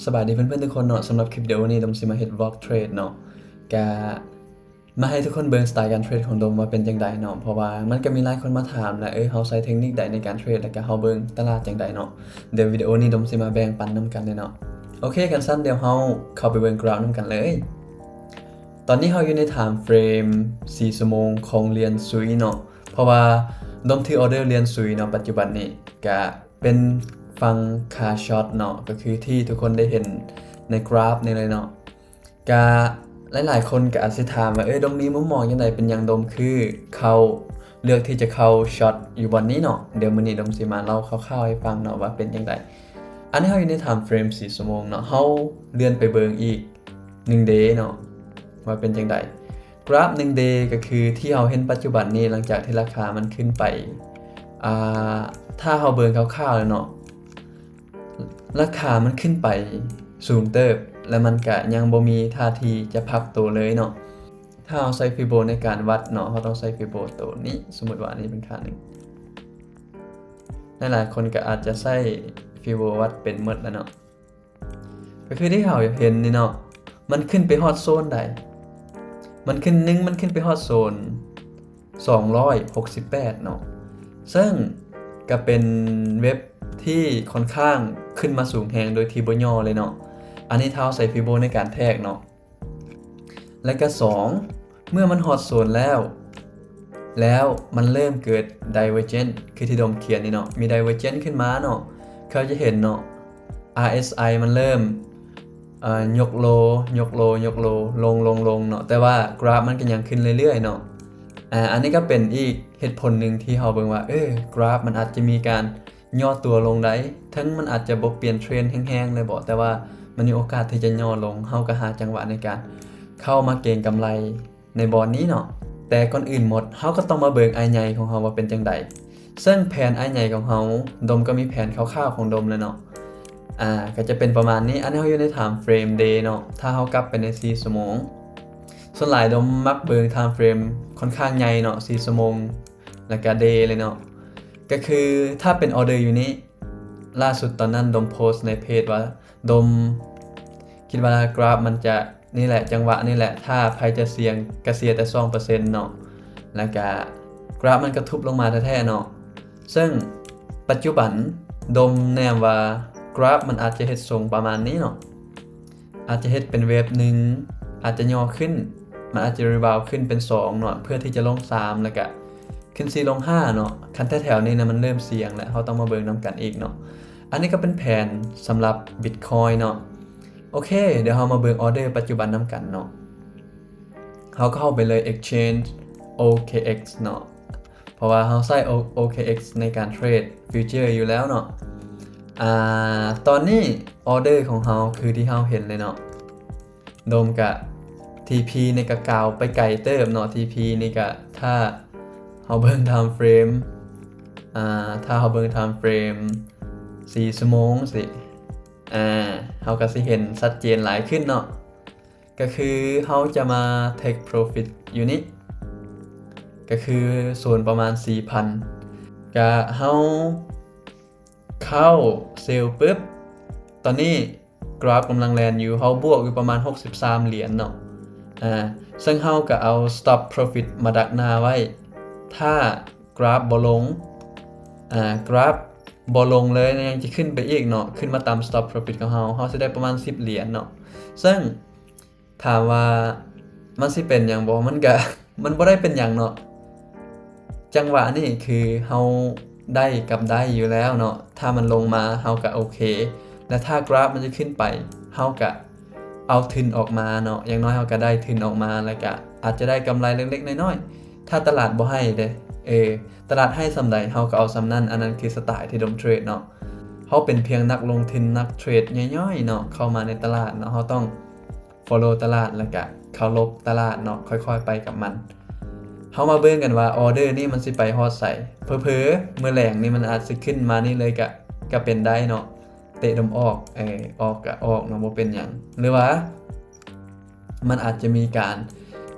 สบายดีเพื่อนๆทุกคนเนาะสำหรับคลิปวิดีโอนี้ดมสิมาเฮ็ดวอล์กเทรดเนาะกะมาให้ทุกคนเบิ่งสไตล์การเทรดของดมว่าเป็นจังไดเนาะเพราะว่ามันก็มีหลายคนมาถามแหละเฮาใช้เทคนิคใดในการเทรดแล้วก็เฮาเบิ่งตลาดจังไดเนาะเดี๋ยววิดีโอนี้ดมสิมาแบ่งปันนํกันเนาะโอเคกันสั้นเดี๋ยวเฮาเข้าไปเบิ่งกราฟนํกันเลยตอนนี้เฮาอยู่ในไทม์เฟรม4ชั่วโมงของเหรียญซุยเนาะเพราะว่าดมถือออเดอร์เหรียญซุยเนาะปัจจุบันนี้ก็เป็นฟังคาช็อตเนาะก็คือที่ทุกคนได้เห็นในกราฟนี่เลยเนาะกะหลายๆคนก็อาจสิถามว่าดมมีมุมมองจังไดเป็นหยังดมคือเขาเลือกที่จะเข้าช็อตอยู่บนนี้เนาะเดี๋ยวมื้อนี้ดมสิมาเล่าคร่าวๆให้ฟังเนาะว่าเป็นจังไดอันนี้เฮาอยู่ในไทม์เฟรม4ชั่วโมงเนาะเฮาเลื่อนไปเบิ่งอีก1 day เนาะว่าเป็นจังไดกราฟ1 day ก็คือที่เฮาเห็นปัจจุบันนี้หลังจากที่ราคามันขึ้นไปถ้าเฮาเบิ่งคร่าวๆเนาะราคามันขึ้นไปสูงเติบและมันก็ยังบ่มีท่าทีจะพักตัวเลยเนาะถ้าเราใช้ฟิโบในการวัดเนาะเราต้องใช้ฟิโบตัวนี้สมมุติว่าอันนี้เป็นค่าหนึ่งหลายๆคนก็อาจจะใช้ฟิโบวัดเป็นหมดแล้วเนาะก็คือที่เราเห็นนี่เนาะมันขึ้นไปฮอดโซนใดมันขึ้นไปฮอดโซน268เนาะซึ่งก็เป็นเว็บที่ค่อนข้างขึ้นมาสูงแฮงโดยที่บ่ย่อเลยเนาะอันนี้เท้าใส่ฟิโบในการแทกเนาะและก็2เมื่อมันฮอตโซนแล้วมันเริ่มเกิด divergence คือที่ดมเขียนนี่เนาะมี divergence ขึ้นมาเนาะเขาจะเห็นเนาะ RSI มันเริ่มยกโลลงเนาะแต่ว่ากราฟมันก็ยังขึ้นเรื่อยๆเนาะอันนี้ก็เป็นอีกเหตุผลหนึ่งที่เฮาเบิ่งว่ากราฟมันอาจจะมีการย่อตัวลงได้ทั้งมันอาจจะบ่เปลี่ยนเทรนด์แห้งๆเลยบ่แต่ว่ามันมีโอกาสที่จะย่อลงเฮาก็หาจังหวะในการเข้ามาเก็งกำไรในบอนนี้เนาะแต่ก่อนอื่นหมดเฮาก็ต้องมาเบิ่งไอ้ใหญ่ของเฮาว่าเป็นจังไดซึ่งแผนไอ้ใหญ่ของเฮาดมก็มีแผนคร่าวๆของดมแล้วเนาะก็จะเป็นประมาณนี้อันนี้เฮาอยู่ใน time frame day เนาะถ้าเฮากลับไปใน4ชั่วโมงส่วนหลายดมมักเบิ่ง time frame ค่อนข้างใหญ่เนาะ4ชั่วโมงแล้วก็ day เลยเนาะก็คือถ้าเป็นออเดอร์อยู่นี้ล่าสุดตอนนั้นดมโพสต์ในเพจว่าดมคิดว่ากราฟมันจะนี่แหละจังหวะนี่แหละถ้าใครจะเสี่ยงก็เสียแต่ 2% เนาะแล้วก็กราฟมันก็ทุบลงมาแท้ๆเนาะซึ่งปัจจุบันดมแนมว่ากราฟมันอาจจะเฮ็ดทรงประมาณนี้เนาะอาจจะเฮ็ดเป็นเวฟ1อาจจะย่อขึ้นมันอาจจะรีบาวขึ้นเป็น2เนาะเพื่อที่จะลง3แล้วก็ขึ้น4ลง5เนาะคันแถวๆนี้นะมันเริ่มเสี่ยงแล้วเฮาต้องมาเบิ่งนํกันอีกเนาะอันนี้ก็เป็นแผนสำหรับ Bitcoin เนาะโอเคเดี๋ยวเรามาเบิ่งออเดอร์ปัจจุบันนำกันเนาะเราก็เข้าไปเลย Exchange OKX เนาะเพราะว่าเราใช้ OKX ในการเทรดฟิวเจอร์อยู่แล้วเนาะตอนนี้ออเดอร์ของเราคือที่เราเห็นเลยเนาะโดมกับ TP ในกะกาวไปไกลเติบเนาะ TP นี่ก็ถ้าเราเบิ่ง time frame ถ้าเราเบิ่ง time frame 4ชั่วโมงสิเราก็สิเห็นชัดเจนหลายขึ้นเนาะก็คือเราจะมา take profit อยู่นี้ก็คือโซนประมาณ 4,000 ก็เราเข้าเซลล์ปุ๊บตอนนี้กราฟกำลังแลนอยู่เราบวกอยู่ประมาณ63เหรียญเนาะซึ่งเราก็เอา stop profit มาดักหน้าไว้ถ้ากราฟบ่ลงกราฟบ่ลงเลยยังจะขึ้นไปอีกเนาะขึ้นมาตาม stop profit ของเราจะได้ประมาณ10เหรียญเนาะซึ่งถามว่ามันสิเป็นหยังบ่มันก็มันบ่ได้เป็นหยังเนาะจังหวะนี้คือเราได้กับได้อยู่แล้วเนาะถ้ามันลงมาเราก็โอเคและถ้ากราฟมันจะขึ้นไปเราก็เอาทุนออกมาเนาะอย่างน้อยเราก็ได้ทุนออกมาแล้วก็อาจจะได้กำไรเล็กๆน้อยๆถ้าตลาดบ่ให้เด้ตลาดให้สำใดเราก็เอาสำนั้นอันนั้นคือสไตล์ที่ดมเทรดเนาะเราเป็นเพียงนักลงทุนนักเทรดย่อยๆเนาะเข้ามาในตลาดเนาะเราต้อง follow ตลาดแล้วก็เคารพตลาดเนาะค่อยๆไปกับมันเรามาเบิ่งกันว่าออเดอร์นี่มันสิไปฮอดไสเผลอๆมื้อแลงนี่มันอาจสิขึ้นมานี่เลยก็เป็นได้เนาะเตะดมออกออกก็ออกเนาะบ่เป็นหยังหรือว่ามันอาจจะมีการ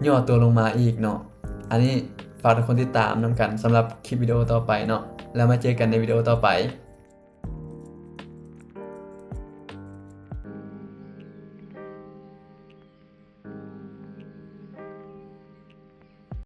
ย่อตัวลงมาอีกเนาะอันนี้ฝากทุกคนติดตามนำกันสำหรับคลิปวิดีโอต่อไปเนาะแล้วมาเจอกันในวิดีโอต่อไป